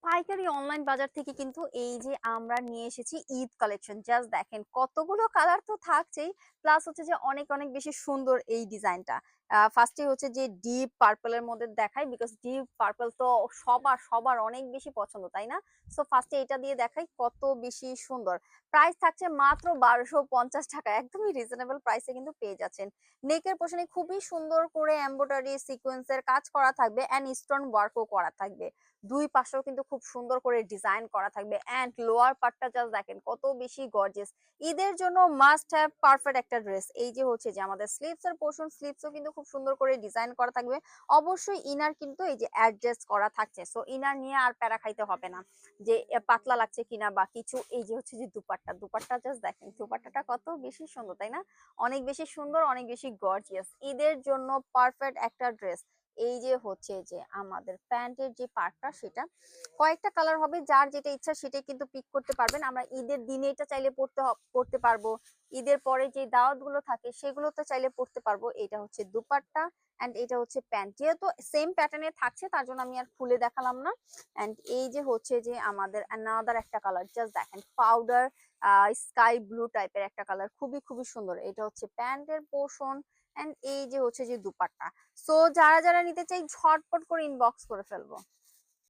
পাইকারি অনলাইন বাজার থেকে কিন্তু এই যে আমরা নিয়ে এসেছি ঈদ কালেকশন। জাস্ট দেখেন কতগুলো কালার তো থাকছেই, প্লাস হচ্ছে যে অনেক অনেক বেশি সুন্দর এই ডিজাইনটা। ফার্স্টে হচ্ছে যে ডিপ পার্পলের মধ্যে দেখাই, বিকজ ডিপ পার্পল তো সবার সবার অনেক বেশি পছন্দ, তাই না? সো ফার্স্টে এটা দিয়ে দেখাই কত বেশি সুন্দর। প্রাইস থাকছে মাত্র 1250 টাকা, একদমই রিজনেবল প্রাইসে কিন্তু পেয়ে যাচ্ছেন। নেকের পোর্শনে খুবই সুন্দর করে এমব্রয়ডারি সিকোয়েন্সের কাজ করা থাকবে এন্ড স্টোন ওয়ার্কও করা থাকবে। দুই পাশেও কিন্তু খুব সুন্দর করে ডিজাইন করা থাকবে এন্ড লোয়ার পার্টটা জাস্ট দেখেন কত বেশি গর্জিয়াস। ঈদের জন্য মাস্ট হ্যাভ পারফেক্ট একটা ড্রেস। এই যে হচ্ছে যে আমাদের স্লিভস এর পোর্শন, স্লিভসও কিন্তু খুব সুন্দর করে ডিজাইন করা থাকবে। অবশ্যই ইনার কিন্তু এই যে অ্যাডজাস্ট করা থাকছে, সো ইনার নিয়ে আর প্যারা খাইতে হবে না যে পাতলা লাগছে কিনা বা কিছু। এই যে হচ্ছে যে দুপাট্টা, দুপাট্টা জাস্ট দেখেন দুপাট্টাটা কত বেশি সুন্দর, তাই না? অনেক বেশি সুন্দর, অনেক বেশি গর্জিয়াস, ঈদের জন্য পারফেক্ট একটা ড্রেস। এই যে হচ্ছে যে আমাদের প্যান্টের যে পার্টটা, সেটা কয়েকটা কালার হবে, যার যেটা ইচ্ছা সেটাই কিন্তু পিক করতে পারবেন। আমরা ঈদের দিনে এটা চাইলে পড়তে পারবো, ঈদের পরে যে দাওয়াত গুলো থাকে সেগুলো তো চাইলে পড়তে পারবো। এটা হচ্ছে দুপাট্টা এন্ড এটা হচ্ছে প্যান্ট, যেহেতু সেম প্যাটার্নে থাকছে তার জন্য আমি আর খুলে দেখালাম না। এন্ড এই যে হচ্ছে যে আমাদের অ্যানাদার একটা কালার, জাস্ট দেখেন পাউডার স্কাই ব্লু টাইপের একটা কালার, খুবই খুবই সুন্দর। এটা হচ্ছে প্যান্টের পোর্শন এন্ড এই যে হচ্ছে যে দুপাট্টা। সো যারা যারা নিতে চাই ঝটপট করে ইনবক্স করে ফেলবো।